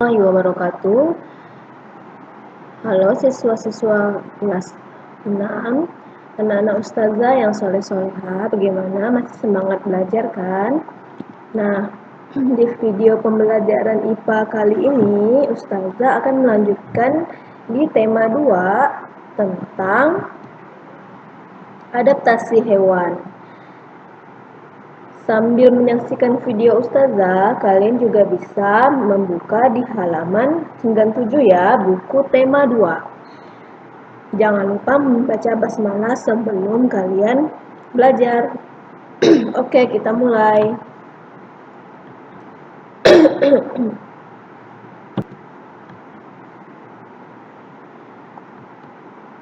Warahmatullahi wabarakatuh. Halo siswa-siswa kelas 6, anak-anak ustazah yang soleh-solehah, bagaimana? Masih semangat belajar kan? Nah, di video pembelajaran IPA kali ini, ustazah akan melanjutkan di tema 2 tentang adaptasi hewan. Sambil menyaksikan video ustazah, kalian juga bisa membuka di halaman 97 ya, buku tema 2. Jangan lupa membaca basmalah sebelum kalian belajar. Oke, kita mulai.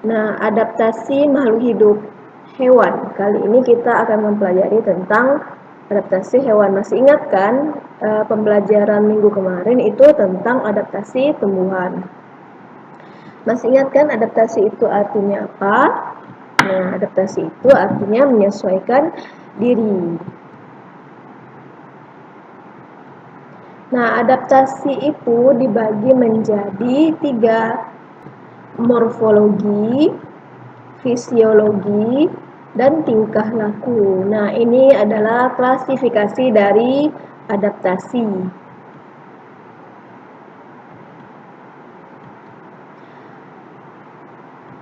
Nah, adaptasi makhluk hidup hewan. Kali ini kita akan mempelajari tentang adaptasi hewan. Masih ingat kan pembelajaran minggu kemarin itu tentang adaptasi tumbuhan. Masih ingat kan adaptasi itu artinya apa? Nah, adaptasi itu artinya menyesuaikan diri. Nah, adaptasi itu dibagi menjadi 3, morfologi, fisiologi, dan tingkah laku. Nah, ini adalah klasifikasi dari adaptasi.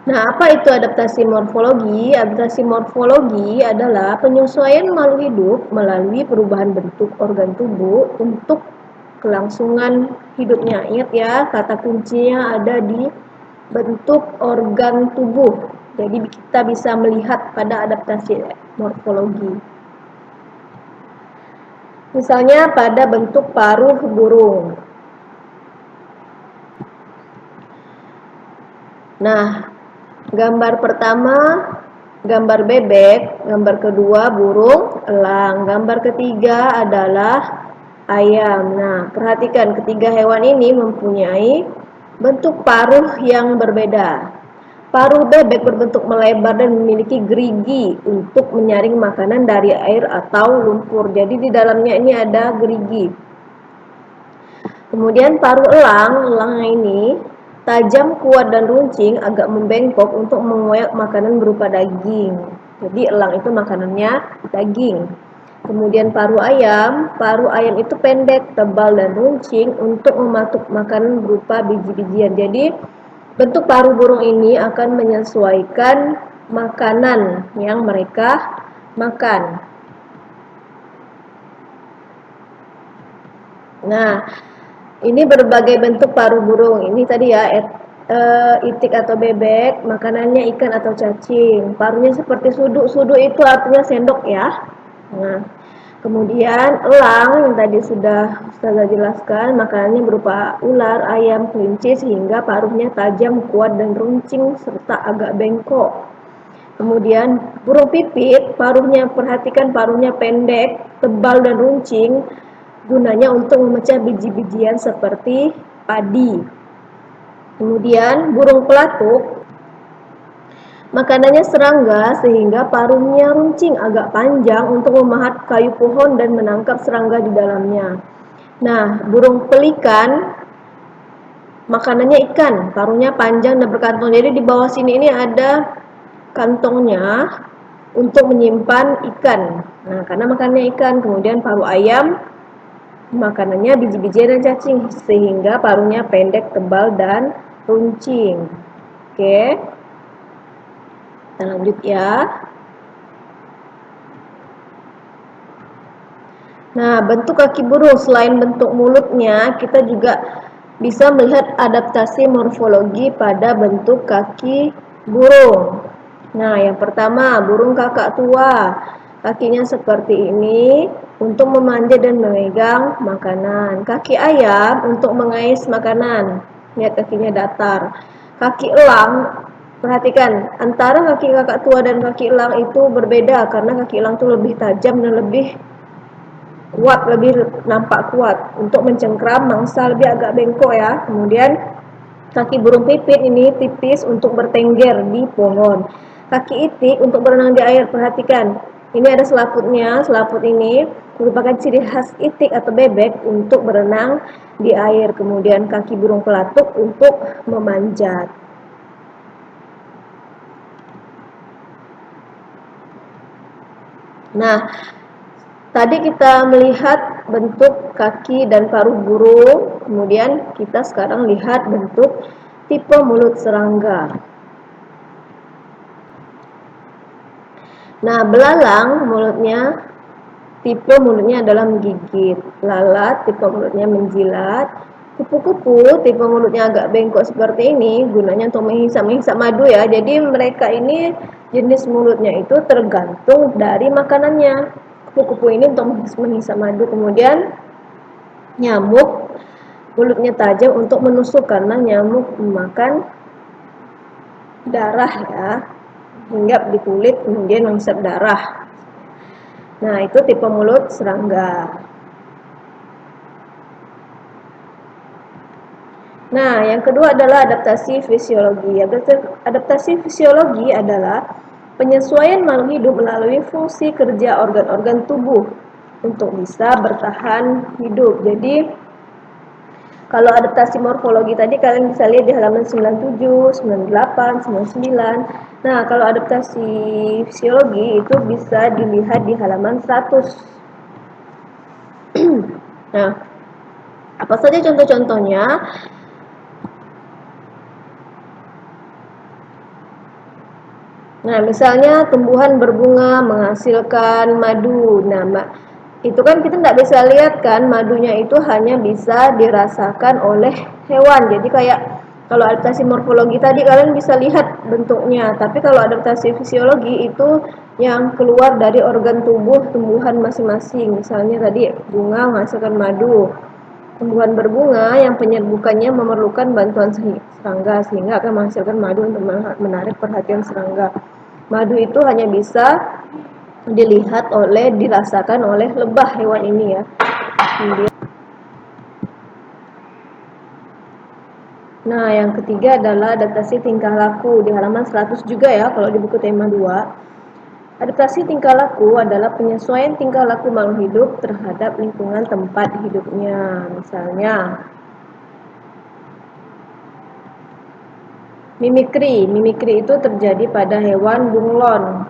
Nah, apa itu adaptasi morfologi? Adaptasi morfologi adalah penyesuaian makhluk hidup melalui perubahan bentuk organ tubuh untuk kelangsungan hidupnya. Ingat ya, kata kuncinya ada di bentuk organ tubuh. Jadi kita bisa melihat pada adaptasi morfologi. Misalnya pada bentuk paruh burung. Nah, gambar pertama gambar bebek, gambar kedua burung elang, gambar ketiga adalah ayam. Nah, perhatikan ketiga hewan ini mempunyai bentuk paruh yang berbeda. Paruh bebek berbentuk melebar dan memiliki gerigi untuk menyaring makanan dari air atau lumpur. Jadi di dalamnya ini ada gerigi. Kemudian paruh elang ini tajam, kuat, dan runcing, agak membengkok untuk mengoyak makanan berupa daging. Jadi elang itu makanannya daging. Kemudian paruh ayam itu pendek, tebal, dan runcing untuk mematuk makanan berupa biji-bijian. Jadi bentuk paruh burung ini akan menyesuaikan makanan yang mereka makan. Nah, ini berbagai bentuk paruh burung. Ini tadi ya, itik atau bebek, makanannya ikan atau cacing. Paruhnya seperti suduk. Suduk itu artinya sendok ya. Nah, kemudian elang yang tadi sudah Ustazah jelaskan, makanannya berupa ular, ayam, kelinci, sehingga paruhnya tajam, kuat, dan runcing serta agak bengkok. Kemudian burung pipit, perhatikan paruhnya pendek, tebal, dan runcing, gunanya untuk memecah biji-bijian seperti padi. Kemudian burung pelatuk, makanannya serangga sehingga paruhnya runcing agak panjang untuk memahat kayu pohon dan menangkap serangga di dalamnya. Nah, burung pelikan, makanannya ikan, paruhnya panjang dan berkantong. Jadi di bawah sini ini ada kantongnya untuk menyimpan ikan. Nah, karena makannya ikan. Kemudian paruh ayam, makanannya biji-bijian dan cacing sehingga paruhnya pendek, tebal, dan runcing. Oke, kita lanjut ya. Nah, bentuk kaki burung selain bentuk mulutnya, kita juga bisa melihat adaptasi morfologi pada bentuk kaki burung. Nah, yang pertama, burung kakak tua. Kakinya seperti ini untuk memanjat dan memegang makanan. Kaki ayam untuk mengais makanan. Lihat kakinya datar. Kaki elang, perhatikan, antara kaki kakak tua dan kaki elang itu berbeda karena kaki elang itu lebih tajam dan lebih kuat, lebih nampak kuat untuk mencengkram mangsa, lebih agak bengkok ya. Kemudian kaki burung pipit ini tipis untuk bertengger di pohon. Kaki itik untuk berenang di air. Perhatikan, ini ada selaputnya. Selaput ini merupakan ciri khas itik atau bebek untuk berenang di air. Kemudian kaki burung pelatuk untuk memanjat. Nah, tadi kita melihat bentuk kaki dan paruh burung, kemudian kita sekarang lihat bentuk tipe mulut serangga. Nah, belalang tipe mulutnya adalah menggigit, lalat tipe mulutnya menjilat, kupu-kupu tipe mulutnya agak bengkok seperti ini, gunanya untuk menghisap madu ya. Jadi mereka ini jenis mulutnya itu tergantung dari makanannya. Kupu-kupu ini untuk menghisap madu, kemudian nyamuk mulutnya tajam untuk menusuk karena nyamuk memakan darah ya, hinggap di kulit kemudian menghisap darah. Nah, itu tipe mulut serangga. Nah, yang kedua adalah adaptasi fisiologi. Adaptasi fisiologi adalah penyesuaian makhluk hidup melalui fungsi kerja organ-organ tubuh untuk bisa bertahan hidup. Jadi, kalau adaptasi morfologi tadi kalian bisa lihat di halaman 97, 98, 99. Nah, kalau adaptasi fisiologi itu bisa dilihat di halaman 100. Nah, apa saja contoh-contohnya? Nah, misalnya tumbuhan berbunga menghasilkan madu. Nah, itu kan kita tidak bisa lihat kan, madunya itu hanya bisa dirasakan oleh hewan. Jadi kayak kalau adaptasi morfologi tadi kalian bisa lihat bentuknya, tapi kalau adaptasi fisiologi itu yang keluar dari organ tubuh tumbuhan masing-masing. Misalnya tadi bunga menghasilkan madu. Tumbuhan berbunga yang penyerbukannya memerlukan bantuan serangga sehingga akan menghasilkan madu untuk menarik perhatian serangga. Madu itu hanya bisa dirasakan oleh lebah hewan ini ya. Nah, yang ketiga adalah adaptasi tingkah laku di halaman 100 juga ya kalau di buku tema 2. Adaptasi tingkah laku adalah penyesuaian tingkah laku makhluk hidup terhadap lingkungan tempat hidupnya. Misalnya, mimikri itu terjadi pada hewan bunglon.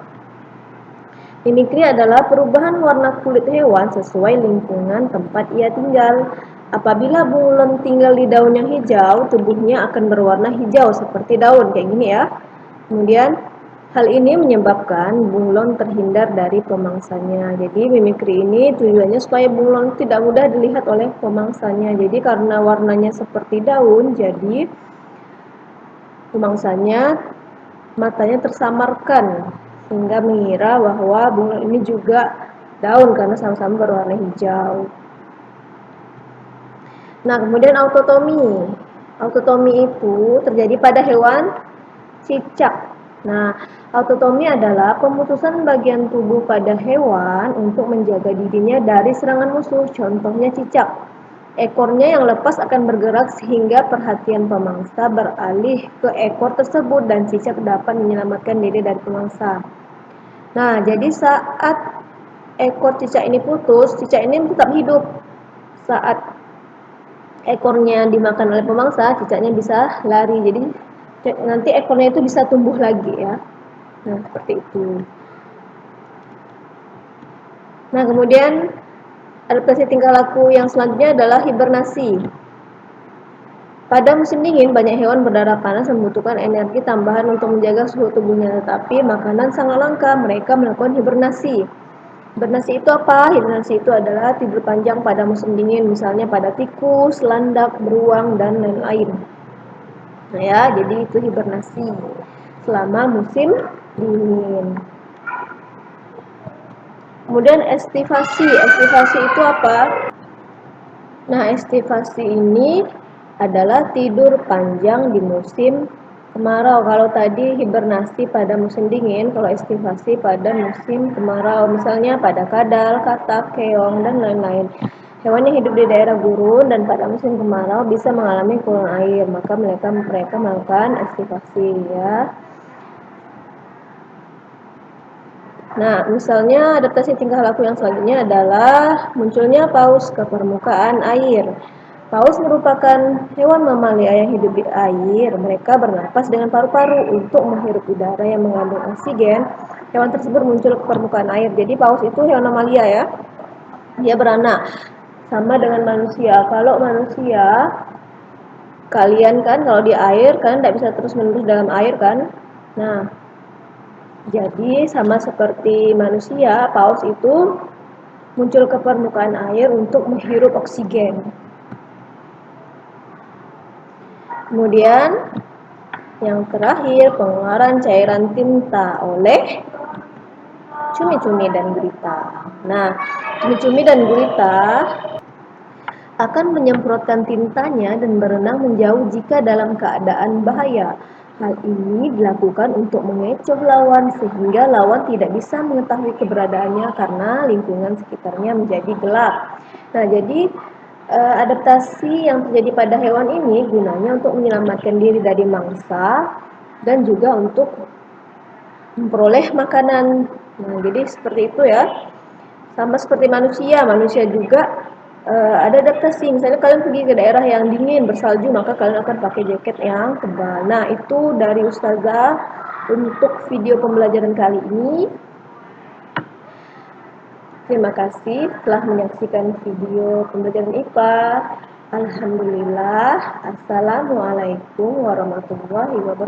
Mimikri adalah perubahan warna kulit hewan sesuai lingkungan tempat ia tinggal. Apabila bunglon tinggal di daun yang hijau, tubuhnya akan berwarna hijau seperti daun, kayak gini ya. Kemudian, hal ini menyebabkan bunglon terhindar dari pemangsanya. Jadi, mimikri ini tujuannya supaya bunglon tidak mudah dilihat oleh pemangsanya. Jadi, karena warnanya seperti daun, jadi pemangsanya matanya tersamarkan sehingga mengira bahwa bunglon ini juga daun karena sama-sama berwarna hijau. Nah, kemudian autotomi. Autotomi itu terjadi pada hewan cicak. Nah, autotomi adalah pemutusan bagian tubuh pada hewan untuk menjaga dirinya dari serangan musuh. Contohnya cicak. Ekornya yang lepas akan bergerak sehingga perhatian pemangsa beralih ke ekor tersebut dan cicak dapat menyelamatkan diri dari pemangsa. Nah, jadi saat ekor cicak ini putus, cicak ini tetap hidup. Saat ekornya dimakan oleh pemangsa, cicaknya bisa lari. Jadi nanti ekornya itu bisa tumbuh lagi ya. Nah, seperti itu. Nah, kemudian adaptasi tingkah laku yang selanjutnya adalah hibernasi. Pada musim dingin, banyak hewan berdarah panas membutuhkan energi tambahan untuk menjaga suhu tubuhnya, tetapi makanan sangat langka. Mereka melakukan hibernasi. Hibernasi itu apa? Hibernasi itu adalah tidur panjang pada musim dingin, misalnya pada tikus, landak, beruang, dan lain-lain. Nah ya, jadi itu hibernasi selama musim dingin. Kemudian estivasi. Estivasi itu apa? Nah, estivasi ini adalah tidur panjang di musim kemarau. Kalau tadi hibernasi pada musim dingin, kalau estivasi pada musim kemarau. Misalnya pada kadal, katak, keong, dan lain-lain. Hewan yang hidup di daerah gurun dan pada musim kemarau bisa mengalami kurang air, maka mereka melakukan estivasi ya. Nah, misalnya adaptasi tingkah laku yang selanjutnya adalah munculnya paus ke permukaan air. Paus merupakan hewan mamalia yang hidup di air. Mereka bernapas dengan paru-paru untuk menghirup udara yang mengandung oksigen. Hewan tersebut muncul ke permukaan air. Jadi paus itu hewan mamalia ya. Dia beranak. Sama dengan manusia. Kalau manusia, kalian kan kalau di air kan tidak bisa terus-menerus dalam air kan. Nah, jadi sama seperti manusia, paus itu muncul ke permukaan air untuk menghirup oksigen. Kemudian yang terakhir, pengeluaran cairan tinta oleh cumi-cumi dan gurita. Nah, cumi-cumi dan gurita akan menyemprotkan tintanya dan berenang menjauh jika dalam keadaan bahaya. Hal ini dilakukan untuk mengecoh lawan sehingga lawan tidak bisa mengetahui keberadaannya karena lingkungan sekitarnya menjadi gelap. Nah, jadi adaptasi yang terjadi pada hewan ini gunanya untuk menyelamatkan diri dari mangsa dan juga untuk memperoleh makanan. Nah, jadi seperti itu ya. Sama seperti manusia, manusia juga ada adaptasi. Misalnya kalian pergi ke daerah yang dingin, bersalju, maka kalian akan pakai jaket yang tebal. Nah, itu dari Ustazah untuk video pembelajaran kali ini. Terima kasih telah menyaksikan video pembelajaran IPA. Alhamdulillah. Assalamualaikum warahmatullahi wabarakatuh.